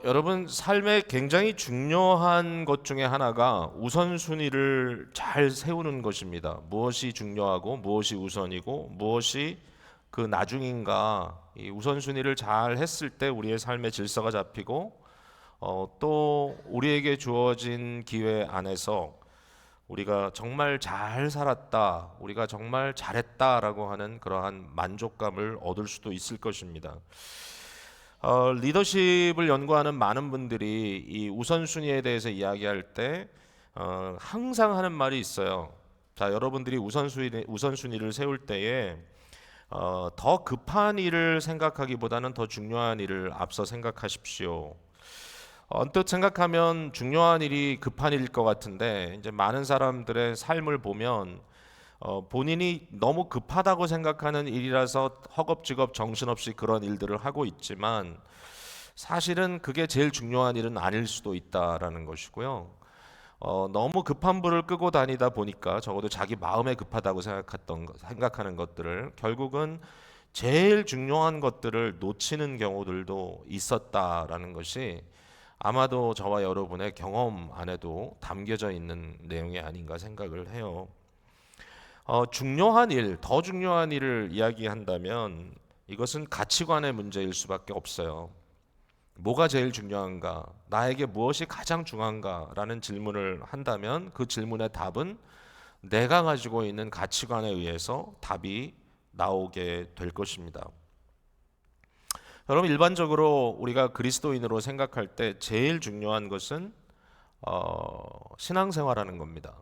여러분 삶에 굉장히 중요한 것 중에 하나가 우선순위를 잘 세우는 것입니다. 무엇이 중요하고 무엇이 우선이고 무엇이 그 나중인가, 이 우선순위를 잘 했을 때 우리의 삶의 질서가 잡히고 또 우리에게 주어진 기회 안에서 우리가 정말 잘 살았다, 우리가 정말 잘했다라고 하는 그러한 만족감을 얻을 수도 있을 것입니다. 리더십을 연구하는 많은 분들이 이 우선순위에 대해서 이야기할 때 항상 하는 말이 있어요. 자, 여러분들이 우선순위를 세울 때에 더 급한 일을 생각하기보다는 더 중요한 일을 앞서 생각하십시오. 언뜻 생각하면 중요한 일이 급한 일일 것 같은데 이제 많은 사람들의 삶을 보면 본인이 너무 급하다고 생각하는 일이라서 허겁지겁 정신없이 그런 일들을 하고 있지만 사실은 그게 제일 중요한 일은 아닐 수도 있다라는 것이고요. 너무 급한 불을 끄고 다니다 보니까 적어도 자기 마음에 급하다고 생각하는 것들을 결국은 제일 중요한 것들을 놓치는 경우들도 있었다라는 것이 아마도 저와 여러분의 경험 안에도 담겨져 있는 내용이 아닌가 생각을 해요. 중요한 일, 더 중요한 일을 이야기한다면 이것은 가치관의 문제일 수밖에 없어요. 뭐가 제일 중요한가? 나에게 무엇이 가장 중요한가?라는 질문을 한다면 그 질문의 답은 내가 가지고 있는 가치관에 의해서 답이 나오게 될 것입니다. 여러분, 일반적으로 우리가 그리스도인으로 생각할 때 제일 중요한 것은 신앙생활하는 겁니다.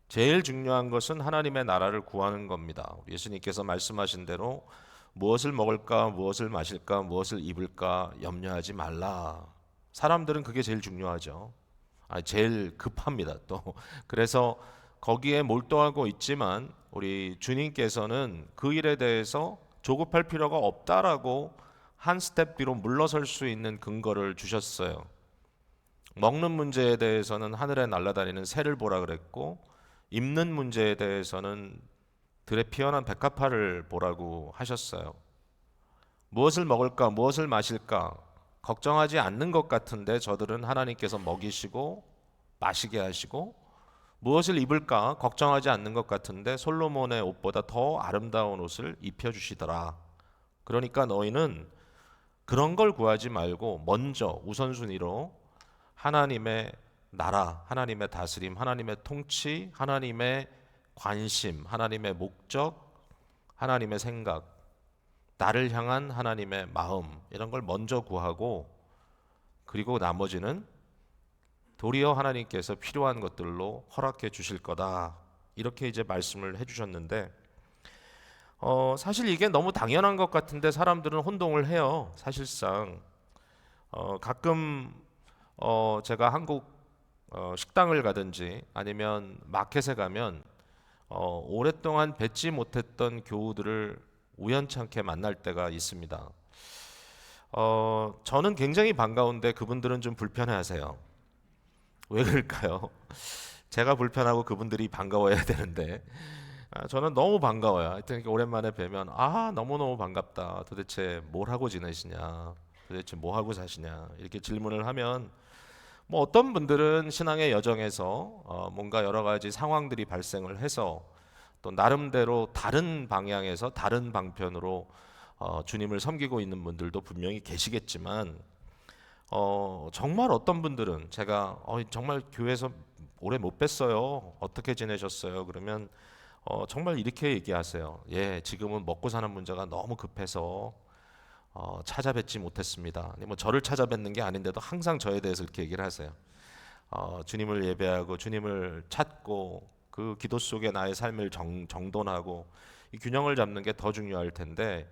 제일 중요한 것은 하나님의 나라를 구하는 겁니다. 예수님께서 말씀하신 대로 무엇을 먹을까, 무엇을 마실까, 무엇을 입을까 염려하지 말라. 사람들은 그게 제일 중요하죠. 제일 급합니다. 또 그래서 거기에 몰두하고 있지만 우리 주님께서는 그 일에 대해서 조급할 필요가 없다라고 한 스텝 뒤로 물러설 수 있는 근거를 주셨어요. 먹는 문제에 대해서는 하늘에 날아다니는 새를 보라 그랬고 입는 문제에 대해서는 들에 피어난 백합화를 보라고 하셨어요. 무엇을 먹을까, 무엇을 마실까 걱정하지 않는 것 같은데 저들은 하나님께서 먹이시고 마시게 하시고 무엇을 입을까 걱정하지 않는 것 같은데 솔로몬의 옷보다 더 아름다운 옷을 입혀주시더라. 그러니까 너희는 그런 걸 구하지 말고 먼저 우선순위로 하나님의 나라, 하나님의 다스림, 하나님의 통치, 하나님의 관심, 하나님의 목적, 하나님의 생각, 나를 향한 하나님의 마음 이런 걸 먼저 구하고 그리고 나머지는 도리어 하나님께서 필요한 것들로 허락해 주실 거다. 이렇게 이제 말씀을 해주셨는데 사실 이게 너무 당연한 것 같은데 사람들은 혼동을 해요. 사실상 가끔 제가 한국 식당을 가든지 아니면 마켓에 가면 오랫동안 뵙지 못했던 교우들을 우연찮게 만날 때가 있습니다. 저는 굉장히 반가운데 그분들은 좀 불편해하세요. 왜 그럴까요? 제가 불편하고 그분들이 반가워야 되는데 저는 너무 반가워요. 하여튼 이렇게 오랜만에 뵈면 너무너무 반갑다. 도대체 뭘 하고 지내시냐? 도대체 뭐 하고 사시냐? 이렇게 질문을 하면 뭐 어떤 분들은 신앙의 여정에서 뭔가 여러 가지 상황들이 발생을 해서 또 나름대로 다른 방향에서 다른 방편으로 주님을 섬기고 있는 분들도 분명히 계시겠지만 정말 어떤 분들은 제가 정말 교회에서 오래 못 뵀어요. 어떻게 지내셨어요? 그러면 정말 이렇게 얘기하세요. 예, 지금은 먹고 사는 문제가 너무 급해서 찾아뵙지 못했습니다. 뭐 저를 찾아뵙는 게 아닌데도 항상 저에 대해서 이렇게 얘기를 하세요. 주님을 예배하고 주님을 찾고 그 기도 속에 나의 삶을 정돈하고 이 균형을 잡는 게 더 중요할 텐데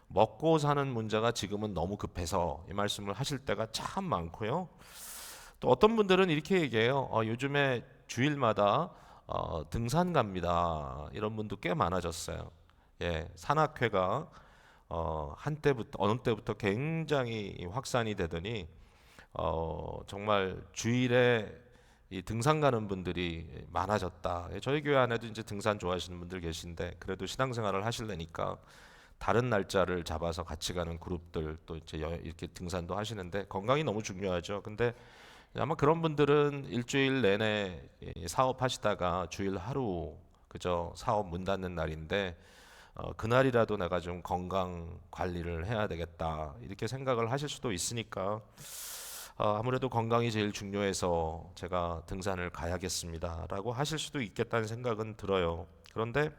먹고 사는 문제가 지금은 너무 급해서 이 말씀을 하실 때가 참 많고요. 또 어떤 분들은 이렇게 얘기해요. 요즘에 주일마다 등산 갑니다. 이런 분도 꽤 많아졌어요. 예, 산악회가 한때부터 어느 때부터 굉장히 확산이 되더니 정말 주일에 이 등산 가는 분들이 많아졌다. 예, 저희 교회 안에도 이제 등산 좋아하시는 분들 계신데 그래도 신앙생활을 하시려니까 다른 날짜를 잡아서 같이 가는 그룹들 또 이제 이렇게 등산도 하시는데 건강이 너무 중요하죠. 근데 아마 그런 분들은 일주일 내내 사업하시다가 주일 하루 그저 사업 문 닫는 날인데 그날이라도 내가 좀 건강 관리를 해야 되겠다 이렇게 생각을 하실 수도 있으니까 아무래도 건강이 제일 중요해서 제가 등산을 가야겠습니다라고 하실 수도 있겠다는 생각은 들어요. 그런데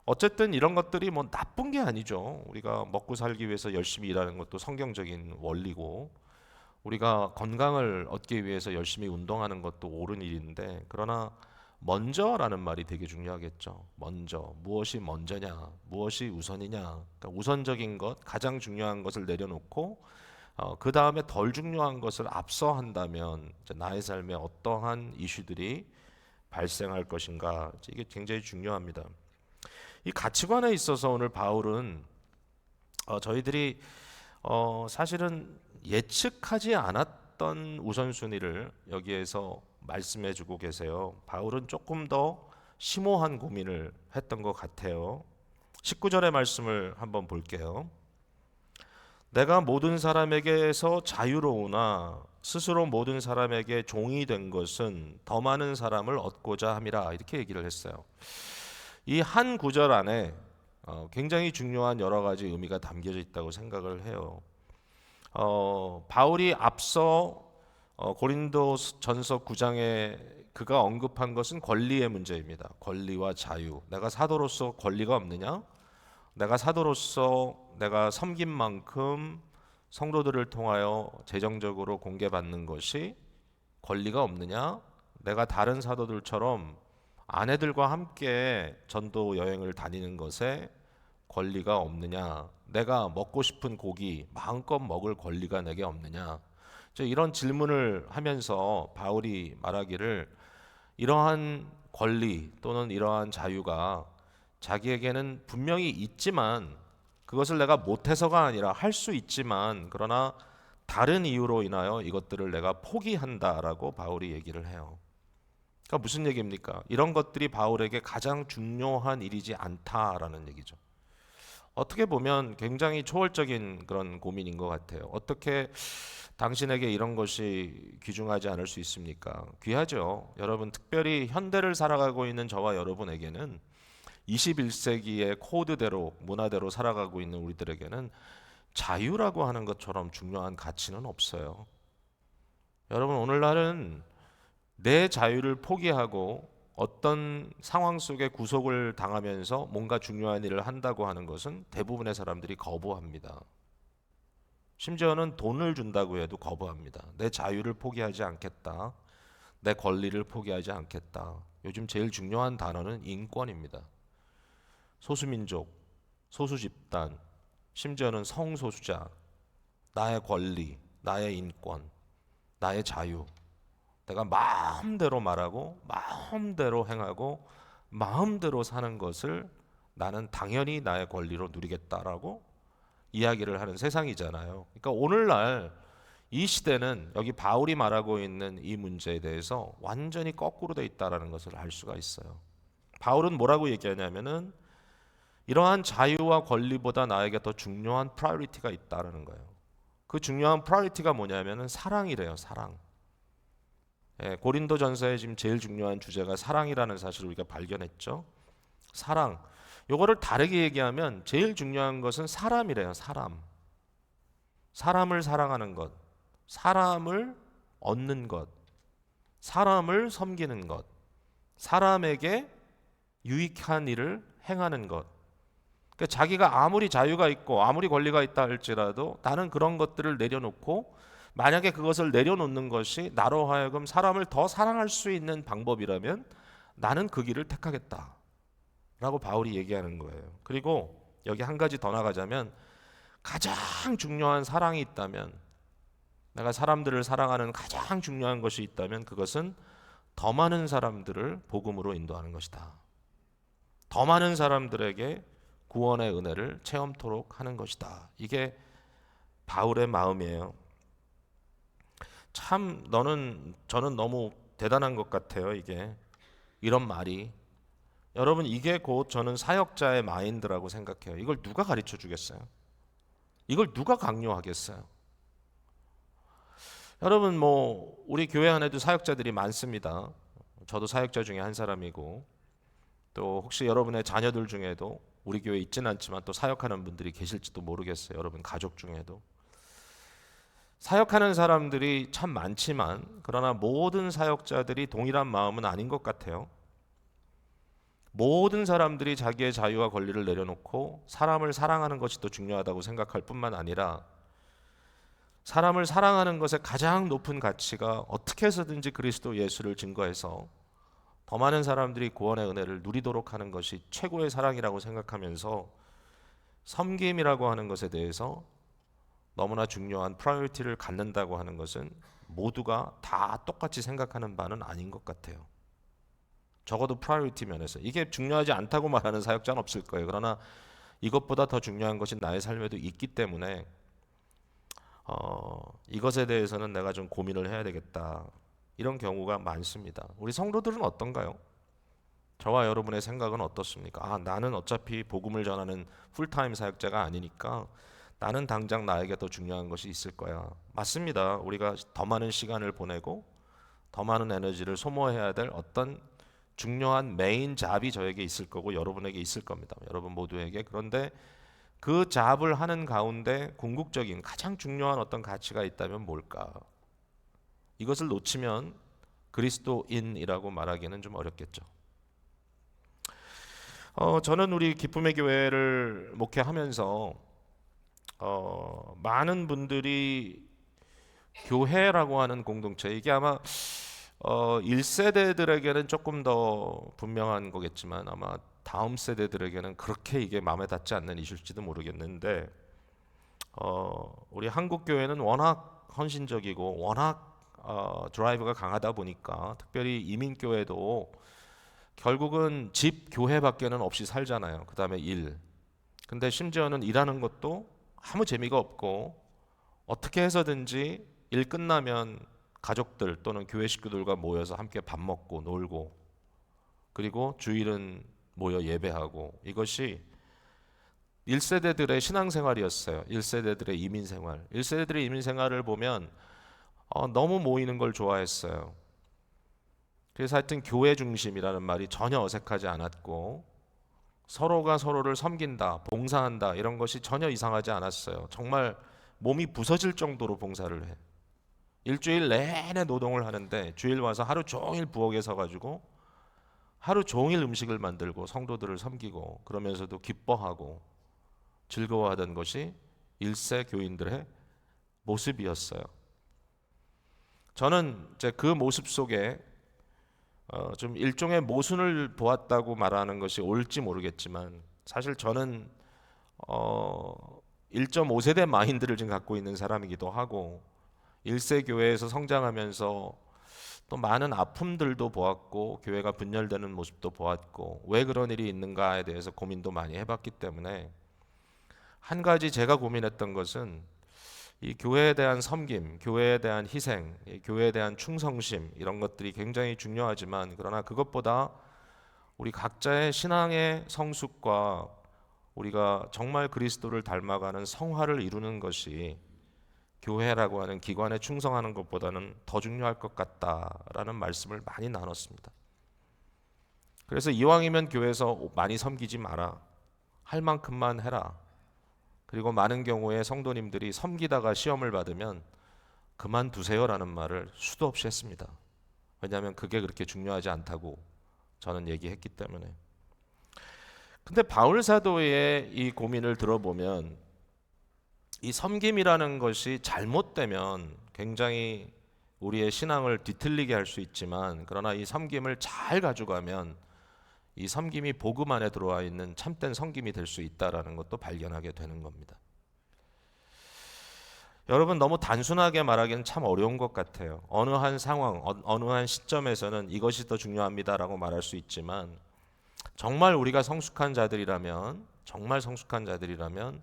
어쨌든 이런 것들이 뭐 나쁜 게 아니죠. 우리가 먹고 살기 위해서 열심히 일하는 것도 성경적인 원리고 우리가 건강을 얻기 위해서 열심히 운동하는 것도 옳은 일인데 그러나 먼저라는 말이 되게 중요하겠죠. 먼저 무엇이 먼저냐, 무엇이 우선이냐. 그러니까 우선적인 것, 가장 중요한 것을 내려놓고 그 다음에 덜 중요한 것을 앞서 한다면 나의 삶에 어떠한 이슈들이 발생할 것인가 이게 굉장히 중요합니다. 이 가치관에 있어서 오늘 바울은 저희들이 사실은 예측하지 않았던 우선순위를 여기에서 말씀해주고 계세요. 바울은 조금 더 심오한 고민을 했던 것 같아요. 19절의 말씀을 한번 볼게요. 내가 모든 사람에게서 자유로우나 스스로 모든 사람에게 종이 된 것은 더 많은 사람을 얻고자 함이라 이렇게 얘기를 했어요. 이 한 구절 안에 굉장히 중요한 여러 가지 의미가 담겨져 있다고 생각을 해요. 바울이 앞서 고린도전서 9장에 그가 언급한 것은 권리의 문제입니다. 권리와 자유. 내가 사도로서 권리가 없느냐? 내가 사도로서 내가 섬긴 만큼 성도들을 통하여 재정적으로 공개받는 것이 권리가 없느냐? 내가 다른 사도들처럼 아내들과 함께 전도 여행을 다니는 것에 권리가 없느냐? 내가 먹고 싶은 고기 마음껏 먹을 권리가 내게 없느냐? 이런 질문을 하면서 바울이 말하기를 이러한 권리 또는 이러한 자유가 자기에게는 분명히 있지만 그것을 내가 못해서가 아니라 할 수 있지만 그러나 다른 이유로 인하여 이것들을 내가 포기한다라고 바울이 얘기를 해요. 그러니까 무슨 얘기입니까? 이런 것들이 바울에게 가장 중요한 일이지 않다라는 얘기죠. 어떻게 보면 굉장히 초월적인 그런 고민인 것 같아요. 어떻게 당신에게 이런 것이 귀중하지 않을 수 있습니까? 귀하죠. 여러분, 특별히 현대를 살아가고 있는 저와 여러분에게는 21세기의 코드대로 문화대로 살아가고 있는 우리들에게는 자유라고 하는 것처럼 중요한 가치는 없어요. 여러분, 오늘날은 내 자유를 포기하고 어떤 상황 속에 구속을 당하면서 뭔가 중요한 일을 한다고 하는 것은 대부분의 사람들이 거부합니다. 심지어는 돈을 준다고 해도 거부합니다. 내 자유를 포기하지 않겠다. 내 권리를 포기하지 않겠다. 요즘 제일 중요한 단어는 인권입니다. 소수민족, 소수집단, 심지어는 성소수자, 나의 권리, 나의 인권, 나의 자유. 내가 마음대로 말하고 마음대로 행하고 마음대로 사는 것을 나는 당연히 나의 권리로 누리겠다라고 이야기를 하는 세상이잖아요. 그러니까 오늘날 이 시대는 여기 바울이 말하고 있는 이 문제에 대해서 완전히 거꾸로 돼 있다라는 것을 알 수가 있어요. 바울은 뭐라고 얘기하냐면은 이러한 자유와 권리보다 나에게 더 중요한 프라이어리티가 있다라는 거예요. 그 중요한 프라이어리티가 뭐냐면은 사랑이래요. 사랑. 고린도전서에 지금 제일 중요한 주제가 사랑이라는 사실을 우리가 발견했죠. 사랑. 요거를 다르게 얘기하면 제일 중요한 것은 사람이래요. 사람. 사람을 사랑하는 것. 사람을 얻는 것. 사람을 섬기는 것. 사람에게 유익한 일을 행하는 것. 그러니까 자기가 아무리 자유가 있고 아무리 권리가 있다 할지라도 나는 그런 것들을 내려놓고 만약에 그것을 내려놓는 것이 나로 하여금 사람을 더 사랑할 수 있는 방법이라면 나는 그 길을 택하겠다 라고 바울이 얘기하는 거예요. 그리고 여기 한 가지 더 나가자면 가장 중요한 사랑이 있다면 내가 사람들을 사랑하는 가장 중요한 것이 있다면 그것은 더 많은 사람들을 복음으로 인도하는 것이다. 더 많은 사람들에게 구원의 은혜를 체험토록 하는 것이다. 이게 바울의 마음이에요. 참 저는 너무 대단한 것 같아요. 이게 이런 말이 여러분, 이게 곧 저는 사역자의 마인드라고 생각해요. 이걸 누가 가르쳐 주겠어요? 이걸 누가 강요하겠어요? 여러분, 우리 교회 안에도 사역자들이 많습니다. 저도 사역자 중에 한 사람이고, 또 혹시 여러분의 자녀들 중에도 우리 교회에 있지는 않지만 또 사역하는 분들이 계실지도 모르겠어요. 여러분 가족 중에도 사역하는 사람들이 참 많지만, 그러나 모든 사역자들이 동일한 마음은 아닌 것 같아요. 모든 사람들이 자기의 자유와 권리를 내려놓고 사람을 사랑하는 것이 더 중요하다고 생각할 뿐만 아니라, 사람을 사랑하는 것의 가장 높은 가치가 어떻게 해서든지 그리스도 예수를 증거해서 더 많은 사람들이 구원의 은혜를 누리도록 하는 것이 최고의 사랑이라고 생각하면서, 섬김이라고 하는 것에 대해서 너무나 중요한 프라이어리티를 갖는다고 하는 것은 모두가 다 똑같이 생각하는 바는 아닌 것 같아요. 적어도 프라이어리티 면에서 이게 중요하지 않다고 말하는 사역자는 없을 거예요. 그러나 이것보다 더 중요한 것이 나의 삶에도 있기 때문에 이것에 대해서는 내가 좀 고민을 해야 되겠다, 이런 경우가 많습니다. 우리 성도들은 어떤가요? 저와 여러분의 생각은 어떻습니까? 나는 어차피 복음을 전하는 풀타임 사역자가 아니니까 나는 당장 나에게 더 중요한 것이 있을 거야. 맞습니다. 우리가 더 많은 시간을 보내고 더 많은 에너지를 소모해야 될 어떤 중요한 메인 잡이 저에게 있을 거고 여러분에게 있을 겁니다. 여러분 모두에게. 그런데 그 잡을 하는 가운데 궁극적인 가장 중요한 어떤 가치가 있다면 뭘까? 이것을 놓치면 그리스도인이라고 말하기는 좀 어렵겠죠. 저는 우리 기쁨의 교회를 목회하면서 많은 분들이 교회라고 하는 공동체, 이게 아마 1세대들에게는 조금 더 분명한 거겠지만 아마 다음 세대들에게는 그렇게 이게 마음에 닿지 않는 이슈일지도 모르겠는데, 우리 한국 교회는 워낙 헌신적이고 워낙 드라이브가 강하다 보니까, 특별히 이민 교회도 결국은 집 교회밖에는 없이 살잖아요. 그 다음에 일. 근데 심지어는 일하는 것도 아무 재미가 없고, 어떻게 해서든지 일 끝나면 가족들 또는 교회 식구들과 모여서 함께 밥 먹고 놀고, 그리고 주일은 모여 예배하고, 이것이 1세대들의 신앙생활이었어요. 1세대들의 이민생활. 1세대들의 이민생활을 보면 너무 모이는 걸 좋아했어요. 그래서 하여튼 교회 중심이라는 말이 전혀 어색하지 않았고, 서로가 서로를 섬긴다, 봉사한다, 이런 것이 전혀 이상하지 않았어요. 정말 몸이 부서질 정도로 봉사를 해. 일주일 내내 노동을 하는데 주일 와서 하루 종일 부엌에 서가지고 하루 종일 음식을 만들고 성도들을 섬기고, 그러면서도 기뻐하고 즐거워하던 것이 1세 교인들의 모습이었어요. 저는 이제 그 모습 속에 좀 일종의 모순을 보았다고 말하는 것이 옳지 모르겠지만, 사실 저는 1.5세대 마인드를 지금 갖고 있는 사람이기도 하고, 1세 교회에서 성장하면서 또 많은 아픔들도 보았고 교회가 분열되는 모습도 보았고, 왜 그런 일이 있는가에 대해서 고민도 많이 해봤기 때문에, 한 가지 제가 고민했던 것은 이 교회에 대한 섬김, 교회에 대한 희생, 교회에 대한 충성심, 이런 것들이 굉장히 중요하지만, 그러나 그것보다 우리 각자의 신앙의 성숙과 우리가 정말 그리스도를 닮아가는 성화를 이루는 것이 교회라고 하는 기관에 충성하는 것보다는 더 중요할 것 같다라는 말씀을 많이 나눴습니다. 그래서 이왕이면 교회에서 많이 섬기지 마라. 할 만큼만 해라. 그리고 많은 경우에 성도님들이 섬기다가 시험을 받으면 그만두세요라는 말을 수도 없이 했습니다. 왜냐하면 그게 그렇게 중요하지 않다고 저는 얘기했기 때문에. 근데 바울 사도의 이 고민을 들어보면, 이 섬김이라는 것이 잘못되면 굉장히 우리의 신앙을 뒤틀리게 할 수 있지만, 그러나 이 섬김을 잘 가져가면 이 섬김이 복음 안에 들어와 있는 참된 섬김이 될 수 있다라는 것도 발견하게 되는 겁니다. 여러분, 너무 단순하게 말하기는 참 어려운 것 같아요. 어느 한 상황, 어느 한 시점에서는 이것이 더 중요합니다라고 말할 수 있지만, 정말 우리가 성숙한 자들이라면, 정말 성숙한 자들이라면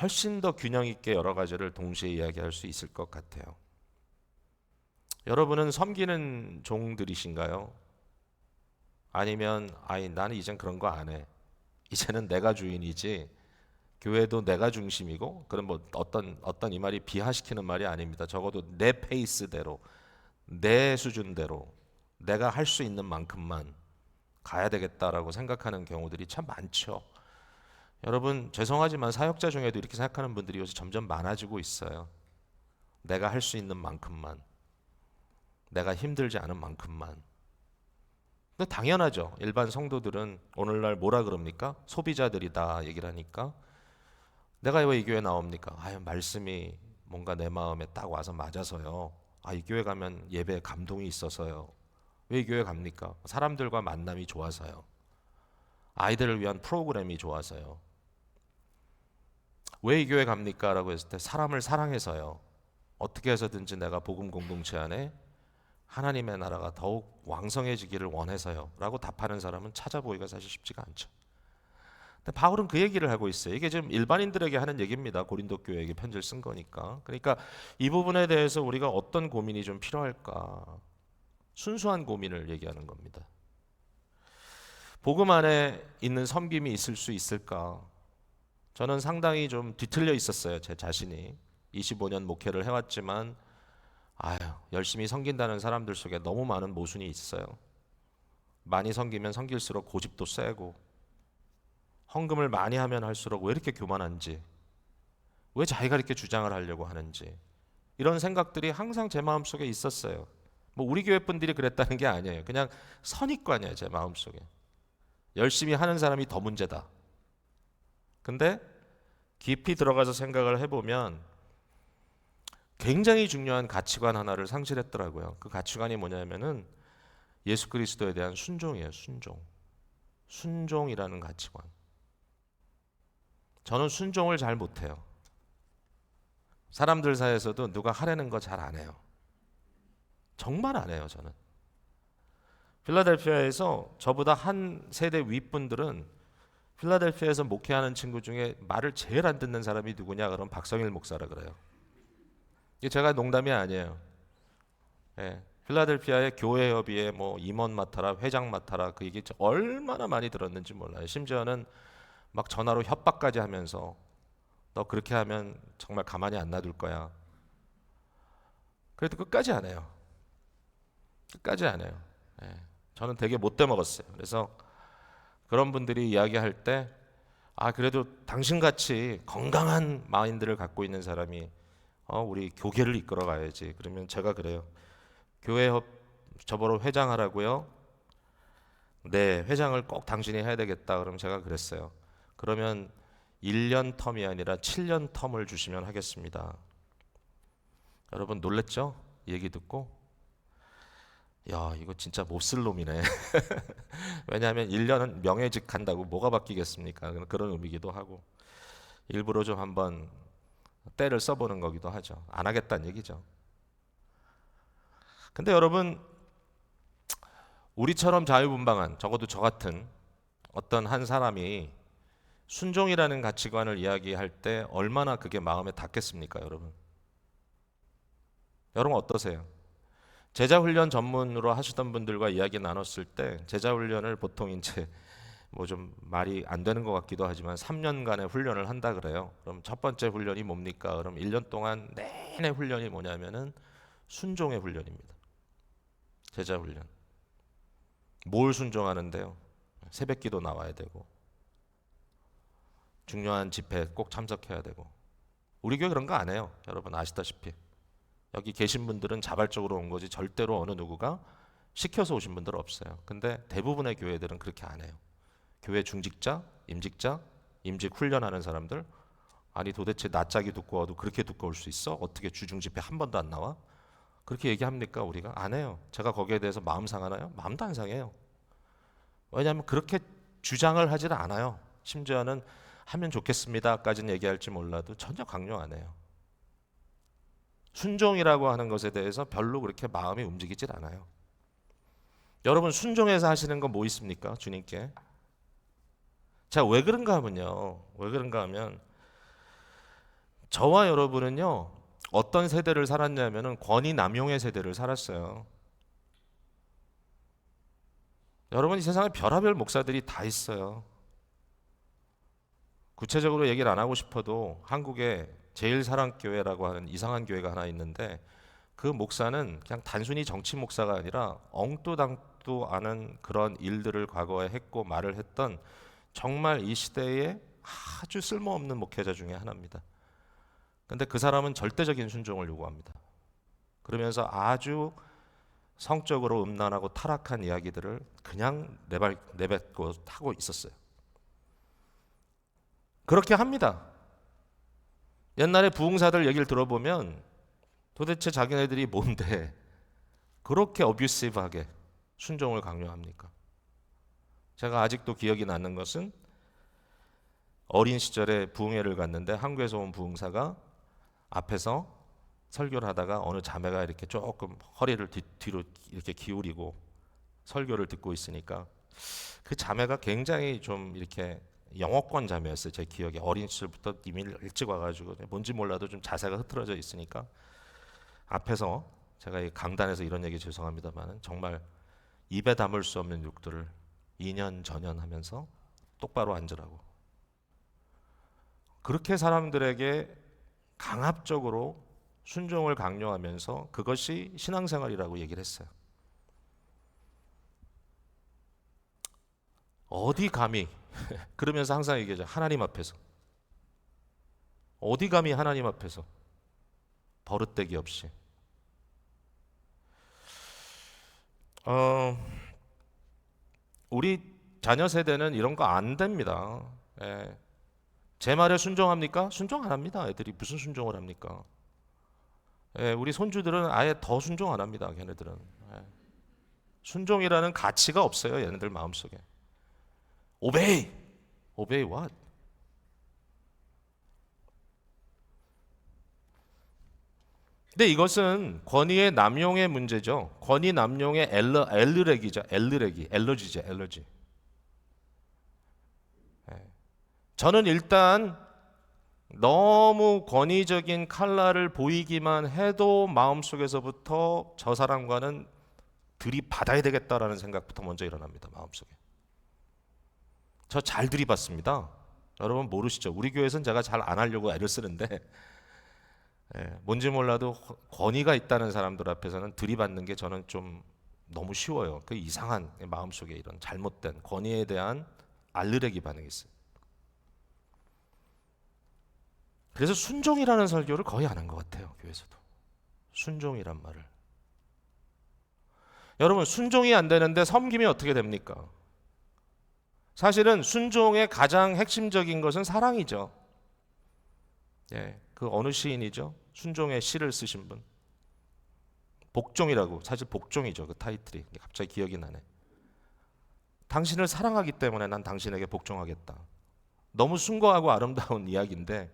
훨씬 더 균형 있게 여러 가지를 동시에 이야기할 수 있을 것 같아요. 여러분은 섬기는 종들이신가요? 아니면 아이 나는 이젠 그런 거 안 해. 이제는 내가 주인이지. 교회도 내가 중심이고. 그럼 뭐 어떤 이 말이 비하시키는 말이 아닙니다. 적어도 내 페이스대로, 내 수준대로 내가 할 수 있는 만큼만 가야 되겠다라고 생각하는 경우들이 참 많죠. 여러분 죄송하지만 사역자 중에도 이렇게 생각하는 분들이 요새 점점 많아지고 있어요. 내가 할 수 있는 만큼만, 내가 힘들지 않은 만큼만. 근데 당연하죠. 일반 성도들은 오늘날 뭐라 그럽니까? 소비자들이다 얘기를 하니까 내가 왜 이 교회 나옵니까? 아유 말씀이 뭔가 내 마음에 딱 와서 맞아서요. 이 교회 가면 예배에 감동이 있어서요. 왜 이 교회 갑니까? 사람들과 만남이 좋아서요. 아이들을 위한 프로그램이 좋아서요. 왜 이 교회 갑니까? 라고 했을 때 사람을 사랑해서요. 어떻게 해서든지 내가 복음 공동체 안에 하나님의 나라가 더욱 왕성해지기를 원해서요. 라고 답하는 사람은 찾아보기가 사실 쉽지가 않죠. 근데 바울은 그 얘기를 하고 있어요. 이게 지금 일반인들에게 하는 얘기입니다. 고린도 교회에게 편지를 쓴 거니까. 그러니까 이 부분에 대해서 우리가 어떤 고민이 좀 필요할까? 순수한 고민을 얘기하는 겁니다. 복음 안에 있는 섬김이 있을 수 있을까? 저는 상당히 좀 뒤틀려 있었어요. 제 자신이 25년 목회를 해왔지만 열심히 섬긴다는 사람들 속에 너무 많은 모순이 있어요. 많이 섬기면 섬길수록 고집도 세고 헌금을 많이 하면 할수록 왜 이렇게 교만한지, 왜 자기가 이렇게 주장을 하려고 하는지, 이런 생각들이 항상 제 마음속에 있었어요. 뭐 우리 교회 분들이 그랬다는 게 아니에요. 그냥 선입관이에요. 제 마음속에. 열심히 하는 사람이 더 문제다. 근데 깊이 들어가서 생각을 해보면 굉장히 중요한 가치관 하나를 상실했더라고요. 그 가치관이 뭐냐면은 예수 그리스도에 대한 순종이에요. 순종. 순종이라는 가치관. 저는 순종을 잘 못해요. 사람들 사이에서도 누가 하라는 거 잘 안 해요. 정말 안 해요, 저는. 필라델피아에서 저보다 한 세대 윗분들은 필라델피아에서 목회하는 친구 중에 말을 제일 안 듣는 사람이 누구냐 그러면 박성일 목사라 그래요. 이게 제가 농담이 아니에요. 예. 필라델피아의 교회 협의회 뭐 임원 맡아라, 회장 맡아라 그 얘기 얼마나 많이 들었는지 몰라요. 심지어는 막 전화로 협박까지 하면서 너 그렇게 하면 정말 가만히 안 놔둘 거야. 그래도 끝까지 안 해요. 끝까지 안 해요. 예. 저는 되게 못돼 먹었어요. 그래서 그런 분들이 이야기할 때 그래도 당신같이 건강한 마인드를 갖고 있는 사람이 우리 교계를 이끌어 가야지. 그러면 제가 그래요. 교회 저보러 회장하라고요? 네, 회장을 꼭 당신이 해야 되겠다. 그럼 제가 그랬어요. 그러면 1년 텀이 아니라 7년 텀을 주시면 하겠습니다. 여러분 놀랬죠? 얘기 듣고 야 이거 진짜 못쓸 놈이네. 왜냐하면 1년은 명예직 한다고 뭐가 바뀌겠습니까? 그런 의미기도 하고 일부러 좀 한번 때를 써보는 거기도 하죠. 안 하겠다는 얘기죠. 근데 여러분 우리처럼 자유분방한 적어도 저 같은 어떤 한 사람이 순종이라는 가치관을 이야기할 때 얼마나 그게 마음에 닿겠습니까, 여러분? 여러분 어떠세요? 제자 훈련 전문으로 하시던 분들과 이야기 나눴을 때 제자 훈련을 보통 이제 뭐 좀 말이 안 되는 것 같기도 하지만 3년간의 훈련을 한다 그래요. 그럼 첫 번째 훈련이 뭡니까? 그럼 1년 동안 내내 훈련이 뭐냐면은 순종의 훈련입니다. 제자 훈련. 뭘 순종하는데요? 새벽기도 나와야 되고 중요한 집회 꼭 참석해야 되고 우리 교회 그런 거 안 해요. 여러분 아시다시피 여기 계신 분들은 자발적으로 온 거지 절대로 어느 누구가 시켜서 오신 분들 없어요. 근데 대부분의 교회들은 그렇게 안 해요. 교회 중직자, 임직자, 임직 훈련하는 사람들 아니 도대체 낮짝이 두꺼워도 그렇게 두꺼울 수 있어? 어떻게 주중 집회 한 번도 안 나와? 그렇게 얘기합니까? 우리가 안 해요. 제가 거기에 대해서 마음 상하나요? 마음도 안 상해요. 왜냐하면 그렇게 주장을 하질 않아요. 심지어는 하면 좋겠습니다까지는 얘기할지 몰라도 전혀 강요 안 해요. 순종이라고 하는 것에 대해서 별로 그렇게 마음이 움직이질 않아요. 여러분 순종해서 하시는 건 뭐 있습니까? 주님께. 자, 왜 그런가 하면요. 왜 그런가 하면 저와 여러분은요. 어떤 세대를 살았냐면은 권위 남용의 세대를 살았어요. 여러분, 이 세상에 별하별 목사들이 다 있어요. 구체적으로 얘기를 안 하고 싶어도 한국에 제일사랑교회라고 하는 이상한 교회가 하나 있는데, 그 목사는 그냥 단순히 정치 목사가 아니라 엉뚱당도 않은 그런 일들을 과거에 했고 말을 했던 정말 이 시대에 아주 쓸모없는 목회자 중에 하나입니다. 근데 그 사람은 절대적인 순종을 요구합니다. 그러면서 아주 성적으로 음란하고 타락한 이야기들을 그냥 내뱉고 하고 있었어요. 그렇게 합니다. 옛날에 부흥사들 얘기를 들어보면 도대체 자기네들이 뭔데 그렇게 어뷰시브하게 순종을 강요합니까? 제가 아직도 기억이 나는 것은 어린 시절에 부흥회를 갔는데 한국에서 온 부흥사가 앞에서 설교를 하다가 어느 자매가 이렇게 조금 허리를 뒤로 이렇게 기울이고 설교를 듣고 있으니까 그 자매가 굉장히 좀 이렇게 영어권 자매였어요. 제 기억에 어린 시절부터 이미 일찍 와가지고 뭔지 몰라도 좀 자세가 흐트러져 있으니까 앞에서 제가 이 강단에서 이런 얘기 죄송합니다만 정말 입에 담을 수 없는 욕들을 2년 전년 하면서 똑바로 앉으라고 그렇게 사람들에게 강압적으로 순종을 강요하면서 그것이 신앙생활이라고 얘기를 했어요. 어디 감히 그러면서 항상 얘기하죠. 하나님 앞에서 어디 감히 하나님 앞에서 버릇되기 없이 어, 우리 자녀 세대는 이런 거 안 됩니다. 예. 제 말에 순종합니까? 순종 안 합니다. 애들이 무슨 순종을 합니까? 예, 우리 손주들은 아예 더 순종 안 합니다. 걔네들은 예. 순종이라는 가치가 없어요. 얘네들 마음속에. Obey, obey what? 근데 이것은 권위의 남용의 문제죠. 권위 남용의 엘르렉이죠. 엘러지죠. 엘러지. 예. 저는 일단 너무 권위적인 칼날을 보이기만 해도 마음속에서부터 저 사람과는 들이받아야 되겠다라는 생각부터 먼저 일어납니다. 마음속에. 저 잘 들이받습니다. 여러분 모르시죠? 우리 교회에서는 제가 잘 안 하려고 애를 쓰는데 뭔지 몰라도 권위가 있다는 사람들 앞에서는 들이받는 게 저는 좀 너무 쉬워요. 그 이상한 마음속에 이런 잘못된 권위에 대한 알르레기 반응이 있어요. 그래서 순종이라는 설교를 거의 안 한 것 같아요. 교회에서도. 순종이란 말을. 여러분 순종이 안 되는데 섬김이 어떻게 됩니까? 사실은 순종의 가장 핵심적인 것은 사랑이죠. 예, 그 어느 시인이죠? 순종의 시를 쓰신 분. 복종이라고. 사실 복종이죠. 그 타이틀이. 갑자기 기억이 나네. 당신을 사랑하기 때문에 난 당신에게 복종하겠다. 너무 숭고하고 아름다운 이야기인데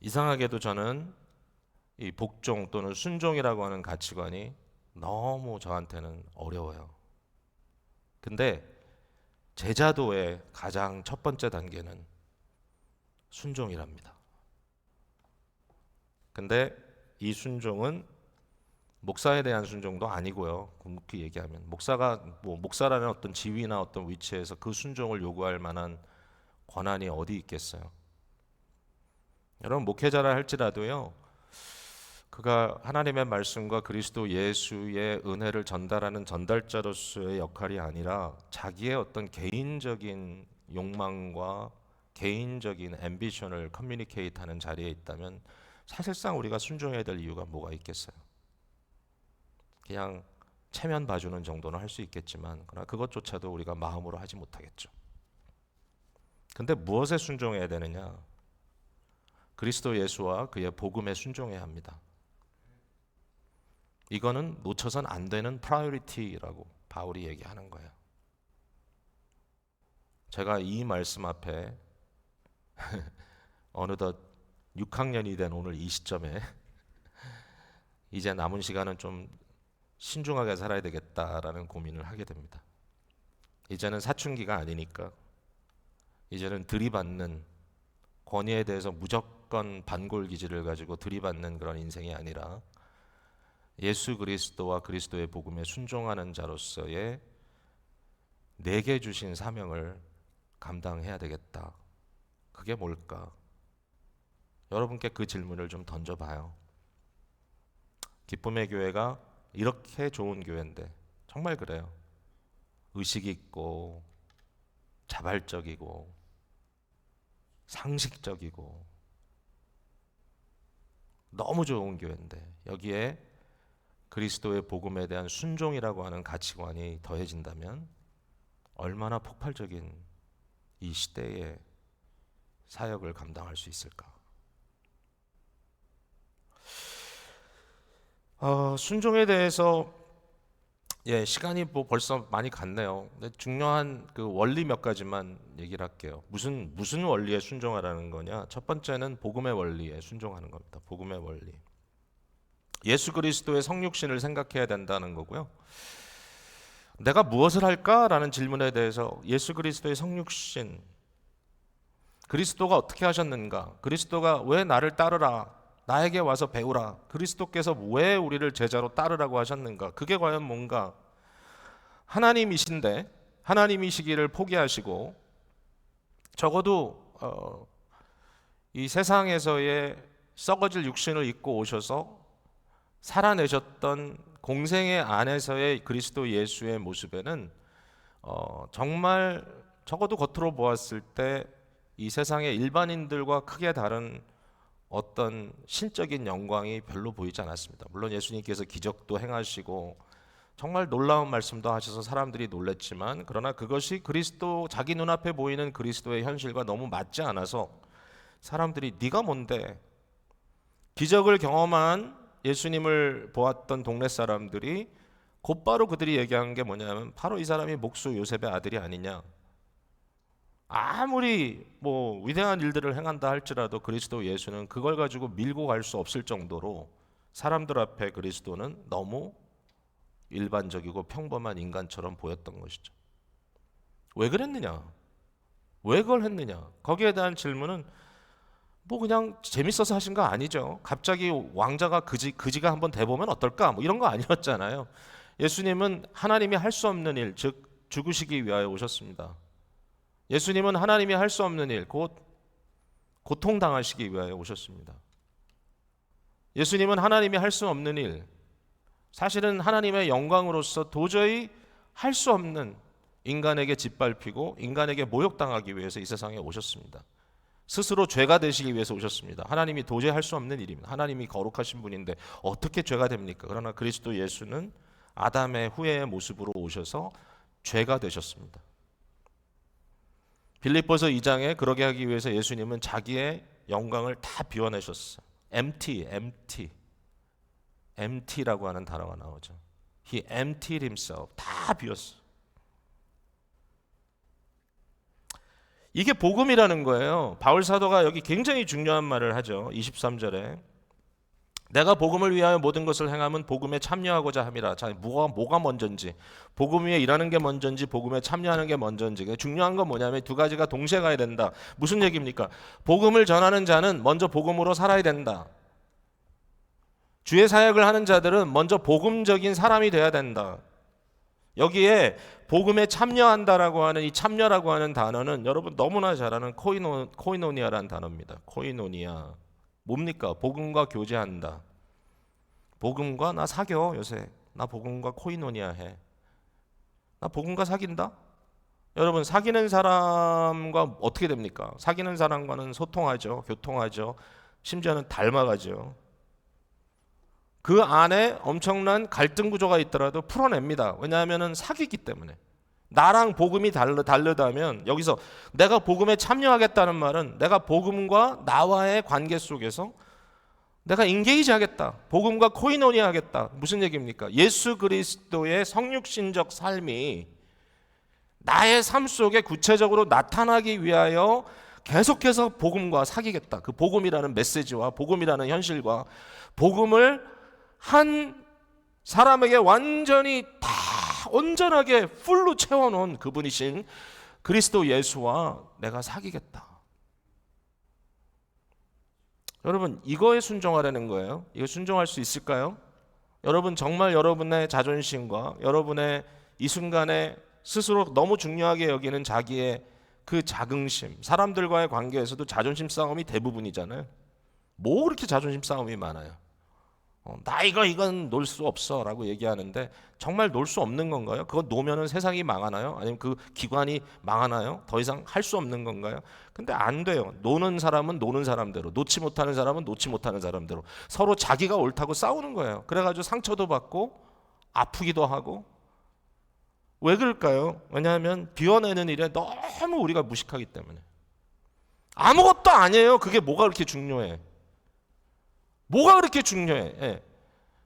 이상하게도 저는 이 복종 또는 순종이라고 하는 가치관이 너무 저한테는 어려워요. 근데 제자도의 가장 첫 번째 단계는 순종이랍니다. 근데 이 순종은 목사에 대한 순종도 아니고요. 궁극히 얘기하면 목사가 목사라는 어떤 지위나 어떤 위치에서 그 순종을 요구할 만한 권한이 어디 있겠어요? 여러분 목회자라 할지라도요. 그가 하나님의 말씀과 그리스도 예수의 은혜를 전달하는 전달자로서의 역할이 아니라 자기의 어떤 개인적인 욕망과 개인적인 앰비션을 커뮤니케이트하는 자리에 있다면 사실상 우리가 순종해야 될 이유가 뭐가 있겠어요? 그냥 체면 봐주는 정도는 할 수 있겠지만 그러나 그것조차도 우리가 마음으로 하지 못하겠죠. 근데 무엇에 순종해야 되느냐? 그리스도 예수와 그의 복음에 순종해야 합니다. 이거는 놓쳐선 안 되는 프라이어리티라고 바울이 얘기하는 거예요. 제가 이 말씀 앞에 어느덧 6학년이 된 오늘 이 시점에 이제 남은 시간은 좀 신중하게 살아야 되겠다라는 고민을 하게 됩니다. 이제는 사춘기가 아니니까 이제는 들이받는 권위에 대해서 무조건 반골기질을 가지고 들이받는 그런 인생이 아니라 예수 그리스도와 그리스도의 복음에 순종하는 자로서의 내게 주신 사명을 감당해야 되겠다. 그게 뭘까? 여러분께 그 질문을 좀 던져봐요. 기쁨의 교회가 이렇게 좋은 교회인데 정말 그래요. 의식 있고 자발적이고 상식적이고 너무 좋은 교회인데 여기에 그리스도의 복음에 대한 순종이라고 하는 가치관이 더해진다면 얼마나 폭발적인 이 시대의 사역을 감당할 수 있을까? 순종에 대해서 시간이 벌써 많이 갔네요. 근데 중요한 그 원리 몇 가지만 얘기를 할게요. 무슨 원리에 순종하라는 거냐? 첫 번째는 복음의 원리에 순종하는 겁니다. 복음의 원리. 예수 그리스도의 성육신을 생각해야 된다는 거고요. 내가 무엇을 할까라는 질문에 대해서 예수 그리스도의 성육신, 그리스도가 어떻게 하셨는가? 그리스도가 왜 나를 따르라? 나에게 와서 배우라. 그리스도께서 왜 우리를 제자로 따르라고 하셨는가? 그게 과연 뭔가? 하나님이신데 하나님이시기를 포기하시고 적어도 이 세상에서의 썩어질 육신을 입고 오셔서 살아내셨던 공생의 안에서의 그리스도 예수의 모습에는 정말 적어도 겉으로 보았을 때 이 세상의 일반인들과 크게 다른 어떤 신적인 영광이 별로 보이지 않았습니다. 물론 예수님께서 기적도 행하시고 정말 놀라운 말씀도 하셔서 사람들이 놀랐지만 그러나 그것이 그리스도 자기 눈앞에 보이는 그리스도의 현실과 너무 맞지 않아서 사람들이 네가 뭔데? 기적을 경험한 예수님을 보았던 동네 사람들이 곧바로 그들이 얘기한 게 뭐냐면 바로 이 사람이 목수 요셉의 아들이 아니냐. 아무리 위대한 일들을 행한다 할지라도 그리스도 예수는 그걸 가지고 밀고 갈 수 없을 정도로 사람들 앞에 그리스도는 너무 일반적이고 평범한 인간처럼 보였던 것이죠. 왜 그랬느냐? 왜 그걸 했느냐? 거기에 대한 질문은 그냥 재밌어서 하신 거 아니죠. 갑자기 왕자가 그지가 한번 돼보면 어떨까? 이런 거 아니었잖아요. 예수님은 하나님이 할 수 없는 일, 즉 죽으시기 위하여 오셨습니다. 예수님은 하나님이 할 수 없는 일, 곧 고통당하시기 위하여 오셨습니다. 예수님은 하나님이 할 수 없는 일, 사실은 하나님의 영광으로서 도저히 할 수 없는 인간에게 짓밟히고 인간에게 모욕당하기 위해서 이 세상에 오셨습니다. 스스로 죄가 되시기 위해서 오셨습니다. 하나님이 도저히 할 수 없는 일입니다. 하나님이 거룩하신 분인데 어떻게 죄가 됩니까? 그러나 그리스도 예수는 아담의 후예의 모습으로 오셔서 죄가 되셨습니다. 빌립보서 2장에 그러게 하기 위해서 예수님은 자기의 영광을 다 비워내셨어요. empty라고 하는 단어가 나오죠. He emptied himself. 다 비웠어요. 이게 복음이라는 거예요. 바울 사도가 여기 굉장히 중요한 말을 하죠. 23절에 내가 복음을 위하여 모든 것을 행함은 복음에 참여하고자 함이라. 자, 뭐가 먼저인지, 복음 위에 일하는 게 먼저인지 복음에 참여하는 게 먼저인지. 중요한 건 뭐냐면 두 가지가 동시에 가야 된다. 무슨 얘기입니까? 복음을 전하는 자는 먼저 복음으로 살아야 된다. 주의 사역을 하는 자들은 먼저 복음적인 사람이 돼야 된다. 여기에 복음에 참여한다라고 하는 이 참여라고 하는 단어는 여러분 너무나 잘 아는 코이노니아라는 단어입니다. 코이노니아. 뭡니까? 복음과 교제한다. 복음과 나 사겨 요새. 나 복음과 코이노니아 해. 나 복음과 사귄다? 여러분 사귀는 사람과 어떻게 됩니까? 사귀는 사람과는 소통하죠. 교통하죠. 심지어는 닮아가죠. 그 안에 엄청난 갈등 구조가 있더라도 풀어냅니다. 왜냐하면 사귀기 때문에. 나랑 복음이 다르다면 여기서 내가 복음에 참여하겠다는 말은 내가 복음과 나와의 관계 속에서 내가 인게이지 하겠다. 복음과 코이노니아 하겠다. 무슨 얘기입니까? 예수 그리스도의 성육신적 삶이 나의 삶 속에 구체적으로 나타나기 위하여 계속해서 복음과 사귀겠다. 그 복음이라는 메시지와 복음이라는 현실과 복음을 한 사람에게 완전히 다 온전하게 풀로 채워놓은 그분이신 그리스도 예수와 내가 사귀겠다. 여러분 이거에 순종하라는 거예요. 이거 순종할 수 있을까요? 여러분 정말 여러분의 자존심과 여러분의 이 순간에 스스로 너무 중요하게 여기는 자기의 그 자긍심, 사람들과의 관계에서도 자존심 싸움이 대부분이잖아요. 뭐 그렇게 자존심 싸움이 많아요? 나 이건 놀 수 없어 라고 얘기하는데 정말 놀 수 없는 건가요? 그거 놓으면 세상이 망하나요? 아니면 그 기관이 망하나요? 더 이상 할 수 없는 건가요? 근데 안 돼요. 노는 사람은 노는 사람대로, 놓지 못하는 사람은 놓지 못하는 사람대로 서로 자기가 옳다고 싸우는 거예요. 그래가지고 상처도 받고 아프기도 하고. 왜 그럴까요? 왜냐하면 비워내는 일에 너무 우리가 무식하기 때문에. 아무것도 아니에요. 그게 뭐가 그렇게 중요해? 뭐가 그렇게 중요해? 예.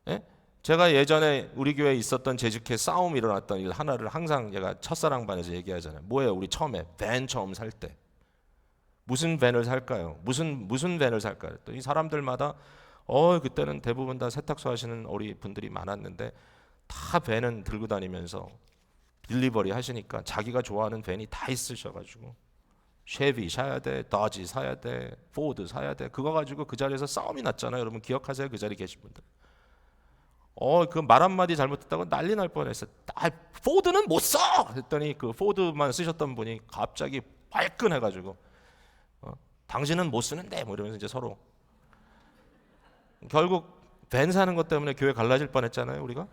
예? 제가 예전에 우리 교회에 있었던 재직회 싸움이 일어났던 일 하나를 항상 제가 첫사랑반에서 얘기하잖아요. 뭐예요? 우리 처음에 밴 처음 살 때 무슨 밴을 살까요? 무슨 밴을 살까요? 또 이 사람들마다 그때는 대부분 다 세탁소 하시는 우리 분들이 많았는데 다 밴은 들고 다니면서 딜리버리 하시니까 자기가 좋아하는 밴이 다 있으셔가지고 쉐비 사야 돼, 더지 사야 돼, 포드 사야 돼. 그거 가지고 그 자리에서 싸움이 났잖아요. 여러분 기억하세요? 그 자리 계신 분들. 그 말 한마디 잘못했다고 난리 날 뻔했어요. 포드는 못 써! 했더니 그 포드만 쓰셨던 분이 갑자기 발끈해가지고 당신은 못 쓰는데 뭐 이러면서 이제 서로 결국 밴 사는 것 때문에 교회 갈라질 뻔했잖아요, 우리가.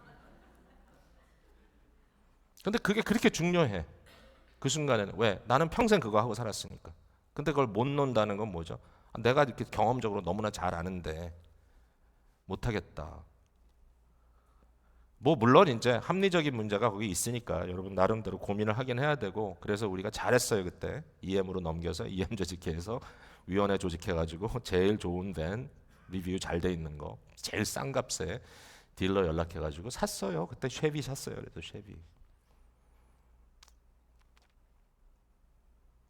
근데 그게 그렇게 중요해. 그 순간에는 왜? 나는 평생 그거 하고 살았으니까. 근데 그걸 못 논다는 건 뭐죠? 내가 이렇게 경험적으로 너무나 잘 아는데 못하겠다. 뭐 물론 이제 합리적인 문제가 거기 있으니까 여러분 나름대로 고민을 하긴 해야 되고, 그래서 우리가 잘했어요 그때 EM으로 넘겨서 EM 조직회에서 위원회 조직해가지고 제일 좋은 밴 리뷰 잘 돼 있는 거 제일 싼 값에 딜러 연락해가지고 샀어요. 그때 쉐비 샀어요. 그래서 쉐비.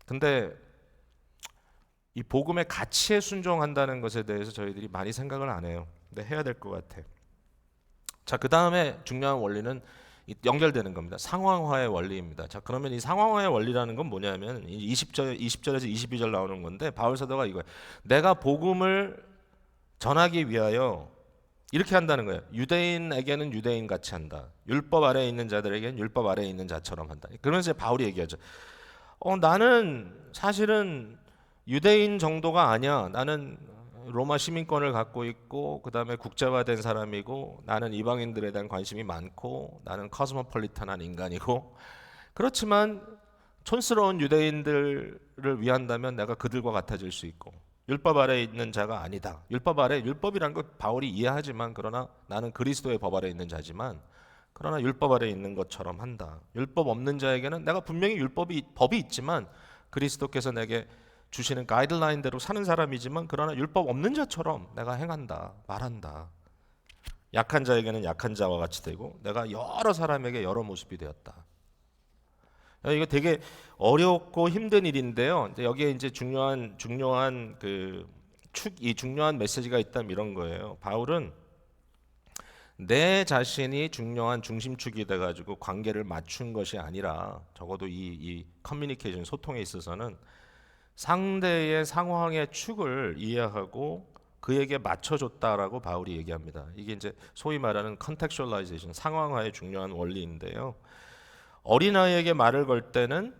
근데 이 복음의 가치에 순종한다는 것에 대해서 저희들이 많이 생각을 안 해요. 근데 해야 될 것 같아. 자, 그 다음에 중요한 원리는 연결되는 겁니다. 상황화의 원리입니다. 자, 그러면 이 상황화의 원리라는 건 뭐냐면 20절에서 22절 나오는 건데 바울 사도가 이거예요. 내가 복음을 전하기 위하여 이렇게 한다는 거예요. 유대인에게는 유대인 같이 한다. 율법 아래에 있는 자들에게는 율법 아래에 있는 자처럼 한다. 그러면서 바울이 얘기하죠. 나는 사실은 유대인 정도가 아니야. 나는 로마 시민권을 갖고 있고 그 다음에 국제화된 사람이고 나는 이방인들에 대한 관심이 많고 나는 커스모폴리탄한 인간이고 그렇지만 촌스러운 유대인들을 위한다면 내가 그들과 같아질 수 있고 율법 아래에 있는 자가 아니다. 율법이란 거 바울이 이해하지만 그러나 나는 그리스도의 법 아래에 있는 자지만 그러나 율법 아래에 있는 것처럼 한다. 율법 없는 자에게는 내가 분명히 법이 있지만 그리스도께서 내게 주시는 가이드라인대로 사는 사람이지만 그러나 율법 없는 자처럼 내가 행한다, 말한다. 약한 자에게는 약한 자와 같이 되고 내가 여러 사람에게 여러 모습이 되었다. 이거 되게 어렵고 힘든 일인데요. 여기에 이제 중요한 이 중요한 메시지가 있다면 이런 거예요. 바울은 내 자신이 중요한 중심축이 돼가지고 관계를 맞춘 것이 아니라 적어도 이 커뮤니케이션 소통에 있어서는 상대의 상황의 축을 이해하고 그에게 맞춰줬다라고 바울이 얘기합니다. 이게 이제 소위 말하는 컨텍슈얼라이제이션, 상황화의 중요한 원리인데요. 어린아이에게 말을 걸 때는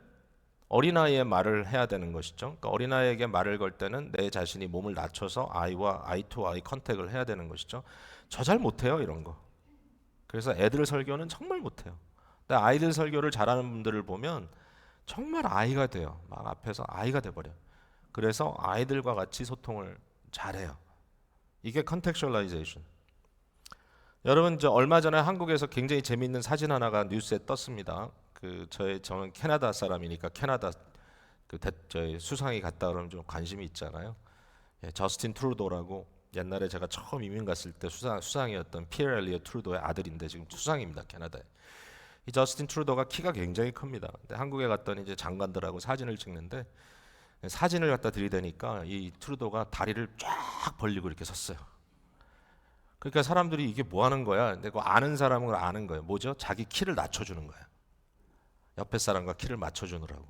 어린아이의 말을 해야 되는 것이죠. 그러니까 어린아이에게 말을 걸 때는 내 자신이 몸을 낮춰서 아이와 아이 투 아이 컨택을 해야 되는 것이죠. 저 잘 못해요 이런 거. 그래서 애들 설교는 정말 못해요. 근데 아이들 설교를 잘하는 분들을 보면 정말 아이가 돼요. 막 앞에서 아이가 돼버려. 그래서 아이들과 같이 소통을 잘해요. 이게 컨텍슈얼라이제이션. 여러분 저 얼마 전에 한국에서 굉장히 재미있는 사진 하나가 뉴스에 떴습니다. 저는 캐나다 사람이니까 캐나다 저희 수상이 갔다 그러면 좀 관심이 있잖아요. 저스틴 트루도라고 옛날에 제가 처음 이민 갔을 때 수상이었던 피에르 엘리엇 트루도의 아들인데 지금 수상입니다 캐나다에. 이 저스틴 트루도가 키가 굉장히 큽니다. 근데 한국에 갔더니 이제 장관들하고 사진을 찍는데 사진을 갖다 들이대니까 이 트루도가 다리를 쫙 벌리고 이렇게 섰어요. 그러니까 사람들이 이게 뭐 하는 거야? 근데 그 아는 사람은 아는 거예요. 뭐죠? 자기 키를 낮춰주는 거예요. 옆에 사람과 키를 맞춰주느라고.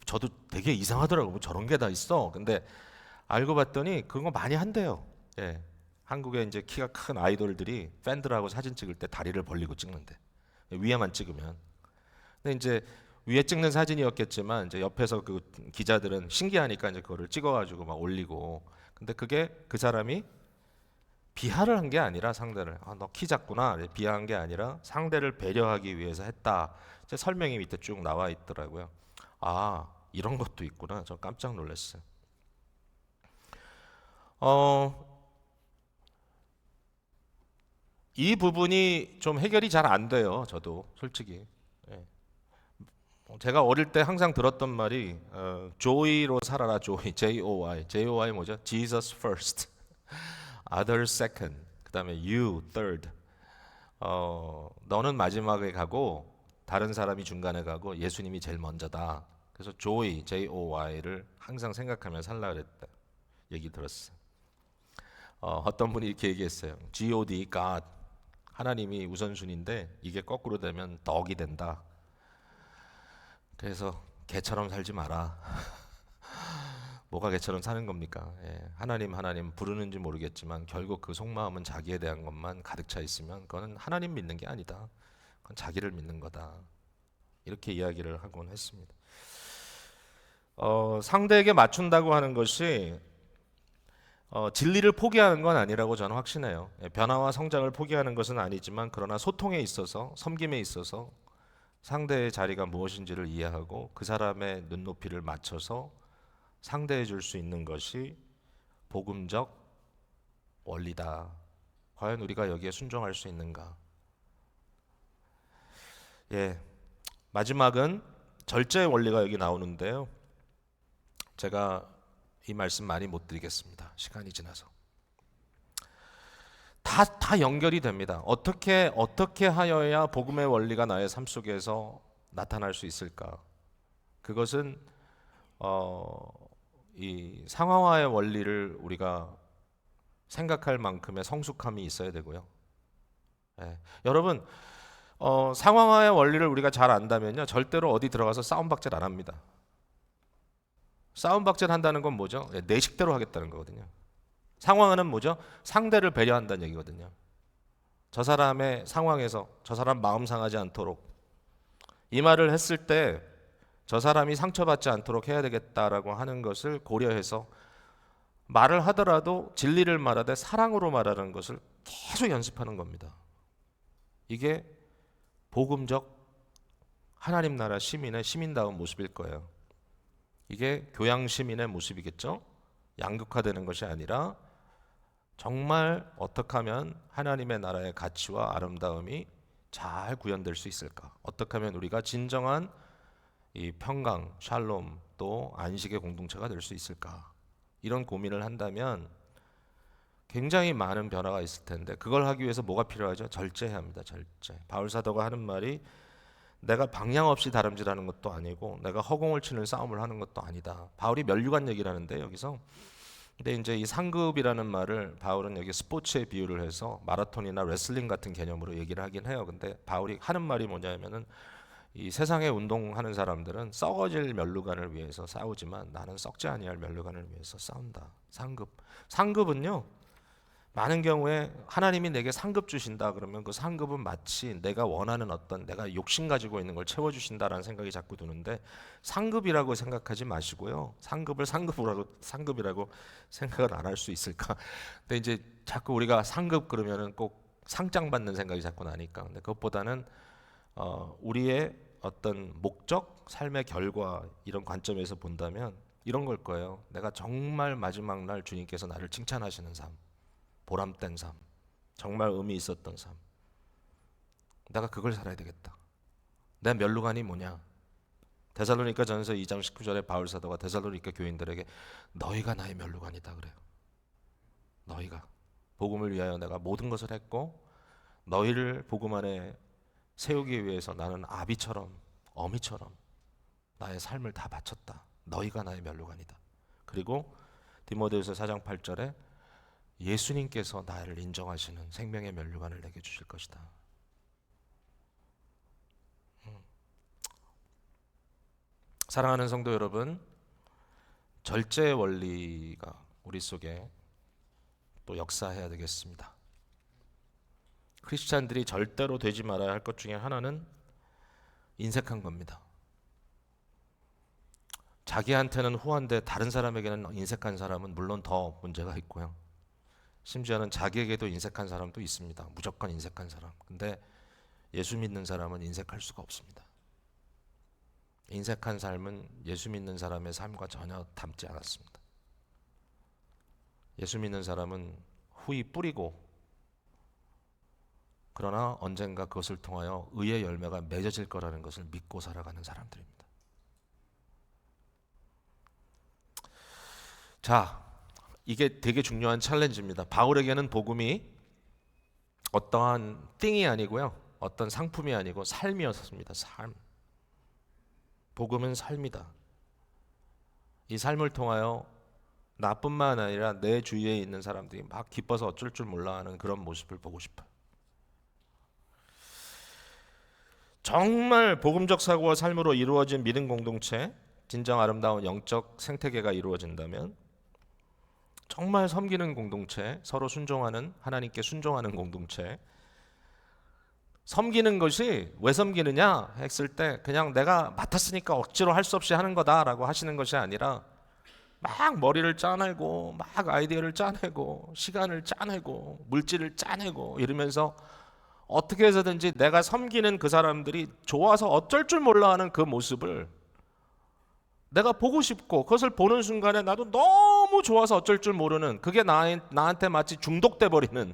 저도 되게 이상하더라고. 뭐 저런 게 다 있어. 근데 알고 봤더니 그런 거 많이 한대요. 예. 한국에 이제 키가 큰 아이돌들이 팬들하고 사진 찍을 때 다리를 벌리고 찍는데 위에만 찍으면. 근데 이제 위에 찍는 사진이었겠지만 이제 옆에서 그 기자들은 신기하니까 이제 그거를 찍어가지고 막 올리고. 근데 그게 그 사람이 비하를 한 게 아니라 상대를 너 키 작구나 비하한 게 아니라 상대를 배려하기 위해서 했다. 이제 설명이 밑에 쭉 나와 있더라고요. 아, 이런 것도 있구나. 저 깜짝 놀랐어요. 어, 이 부분이 좀 해결이 잘 안 돼요. 저도 솔직히. 예. 제가 어릴 때 항상 들었던 말이 조이로 살아라. 조이, J-O-Y. J-O-Y 뭐죠? Jesus first, others second, 그다음에 you third. 너는 마지막에 가고 다른 사람이 중간에 가고 예수님이 제일 먼저다. 그래서 조이, J-O-Y를 항상 생각하며 살라 그랬다. 얘기 들었어요. 어떤 분이 이렇게 얘기했어요. God, God. 하나님이 우선순위인데 이게 거꾸로 되면 덕이 된다. 그래서 개처럼 살지 마라. 뭐가 개처럼 사는 겁니까? 예, 하나님 부르는지 모르겠지만 결국 그 속마음은 자기에 대한 것만 가득 차 있으면 그거는 하나님 믿는 게 아니다. 그건 자기를 믿는 거다. 이렇게 이야기를 하곤 했습니다. 상대에게 맞춘다고 하는 것이 진리를 포기하는 건 아니라고 저는 확신해요. 예, 변화와 성장을 포기하는 것은 아니지만 그러나 소통에 있어서 섬김에 있어서 상대의 자리가 무엇인지를 이해하고 그 사람의 눈높이를 맞춰서 상대해 줄 수 있는 것이 복음적 원리다. 과연 우리가 여기에 순종할 수 있는가? 예, 마지막은 절제의 원리가 여기 나오는데요. 제가 이 말씀 많이 못 드리겠습니다. 시간이 지나서. 다 연결이 됩니다. 어떻게 하여야 복음의 원리가 나의 삶 속에서 나타날 수 있을까? 그것은 이 상황화의 원리를 우리가 생각할 만큼의 성숙함이 있어야 되고요. 예. 여러분, 상황화의 원리를 우리가 잘 안다면요, 절대로 어디 들어가서 싸움박질 안 합니다. 싸움박질 한다는 건 뭐죠? 예, 내 식대로 하겠다는 거거든요. 상황은 뭐죠? 상대를 배려한다는 얘기거든요. 저 사람의 상황에서 저 사람 마음 상하지 않도록 이 말을 했을 때 저 사람이 상처받지 않도록 해야 되겠다라고 하는 것을 고려해서 말을 하더라도 진리를 말하되 사랑으로 말하는 것을 계속 연습하는 겁니다. 이게 복음적 하나님 나라 시민의 시민다운 모습일 거예요. 이게 교양 시민의 모습이겠죠? 양극화되는 것이 아니라 정말 어떻게 하면 하나님의 나라의 가치와 아름다움이 잘 구현될 수 있을까? 어떻게 하면 우리가 진정한 이 평강, 샬롬 또 안식의 공동체가 될 수 있을까? 이런 고민을 한다면 굉장히 많은 변화가 있을 텐데 그걸 하기 위해서 뭐가 필요하죠? 절제해야 합니다. 절제. 바울 사도가 하는 말이 내가 방향 없이 다름질하는 것도 아니고 내가 허공을 치는 싸움을 하는 것도 아니다. 바울이 면류관 얘기를 하는데 여기서 근데 이제 이 상급이라는 말을 바울은 여기 스포츠에 비유를 해서 마라톤이나 레슬링 같은 개념으로 얘기를 하긴 해요. 근데 바울이 하는 말이 뭐냐면은 이 세상에 운동하는 사람들은 썩어질 면류관을 위해서 싸우지만 나는 썩지 아니할 면류관을 위해서 싸운다. 상급. 상급은요. 많은 경우에 하나님이 내게 상급 주신다 그러면 그 상급은 마치 내가 원하는 어떤 내가 욕심 가지고 있는 걸 채워주신다라는 생각이 자꾸 드는데 상급이라고 생각하지 마시고요. 상급을 상급이라고 생각을 안 할 수 있을까? 근데 이제 자꾸 우리가 상급 그러면은 꼭 상장 받는 생각이 자꾸 나니까. 근데 그것보다는 우리의 어떤 목적, 삶의 결과 이런 관점에서 본다면 이런 걸 거예요. 내가 정말 마지막 날 주님께서 나를 칭찬하시는 삶. 보람된 삶, 정말 의미 있었던 삶. 내가 그걸 살아야 되겠다. 내 면류관이 뭐냐? 데살로니가 전서 2장 19절에 바울 사도가 데살로니가 교인들에게 너희가 나의 면류관이다 그래요. 너희가 복음을 위하여 내가 모든 것을 했고 너희를 복음 안에 세우기 위해서 나는 아비처럼 어미처럼 나의 삶을 다 바쳤다. 너희가 나의 면류관이다. 그리고 디모데후서 4장 8절에 예수님께서 나를 인정하시는 생명의 면류관을 내게 주실 것이다. 사랑하는 성도 여러분, 절제의 원리가 우리 속에 또 역사해야 되겠습니다. 크리스찬들이 절대로 되지 말아야 할 것 중에 하나는 인색한 겁니다. 자기한테는 후한데 다른 사람에게는 인색한 사람은 물론 더 문제가 있고요. 심지어는 자기에게도 인색한 사람도 있습니다. 무조건 인색한 사람. 근데 예수 믿는 사람은 인색할 수가 없습니다. 인색한 삶은 예수 믿는 사람의 삶과 전혀 닮지 않았습니다. 예수 믿는 사람은 후히 뿌리고 그러나 언젠가 그것을 통하여 의의 열매가 맺어질 거라는 것을 믿고 살아가는 사람들입니다. 자, 이게 되게 중요한 챌린지입니다. 바울에게는 복음이 어떠한 띵이 아니고요, 어떤 상품이 아니고 삶이었습니다. 삶. 복음은 삶이다. 이 삶을 통하여 나뿐만 아니라 내 주위에 있는 사람들이 막 기뻐서 어쩔 줄 몰라 하는 그런 모습을 보고 싶어요. 정말 복음적 사고와 삶으로 이루어진 믿음 공동체, 진정 아름다운 영적 생태계가 이루어진다면, 정말 섬기는 공동체, 서로 순종하는, 하나님께 순종하는 공동체, 섬기는 것이 왜 섬기느냐 했을 때 그냥 내가 맡았으니까 억지로 할 수 없이 하는 거다라고 하시는 것이 아니라 막 머리를 짜내고 막 아이디어를 짜내고 시간을 짜내고 물질을 짜내고 이러면서 어떻게 해서든지 내가 섬기는 그 사람들이 좋아서 어쩔 줄 몰라 하는 그 모습을 내가 보고 싶고, 그것을 보는 순간에 나도 너무 좋아서 어쩔 줄 모르는, 그게 나한테 마치 중독돼 버리는,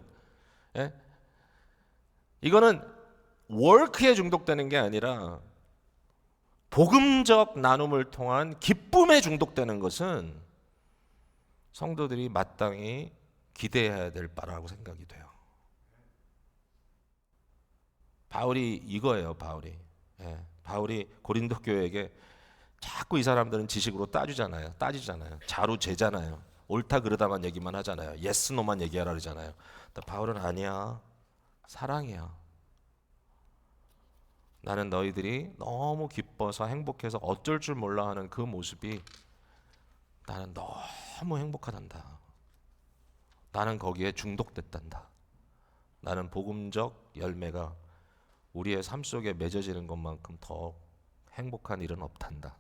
예? 이거는 워크에 중독되는 게 아니라 복음적 나눔을 통한 기쁨에 중독되는 것은 성도들이 마땅히 기대해야 될 바라고 생각이 돼요. 바울이 이거예요. 바울이 고린도 교회에게 자꾸 이 사람들은 지식으로 따지잖아요. 자루 재잖아요. 옳다 그르다만 얘기만 하잖아요. 예스 노만 얘기하라 그러잖아요. 근데 바울은 아니야. 사랑이야. 나는 너희들이 너무 기뻐서 행복해서 어쩔 줄 몰라 하는 그 모습이 나는 너무 행복하단다. 나는 거기에 중독됐단다. 나는 복음적 열매가 우리의 삶 속에 맺어지는 것만큼 더 행복한 일은 없단다.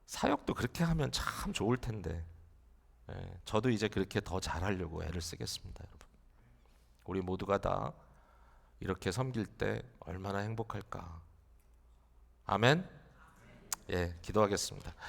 사역도 그렇게 하면 참 좋을 텐데, 저도 이제 그렇게 더 잘하려고 애를 쓰겠습니다, 여러분. 우리 모두가 다 이렇게 섬길 때 얼마나 행복할까. 아멘. 예, 기도하겠습니다.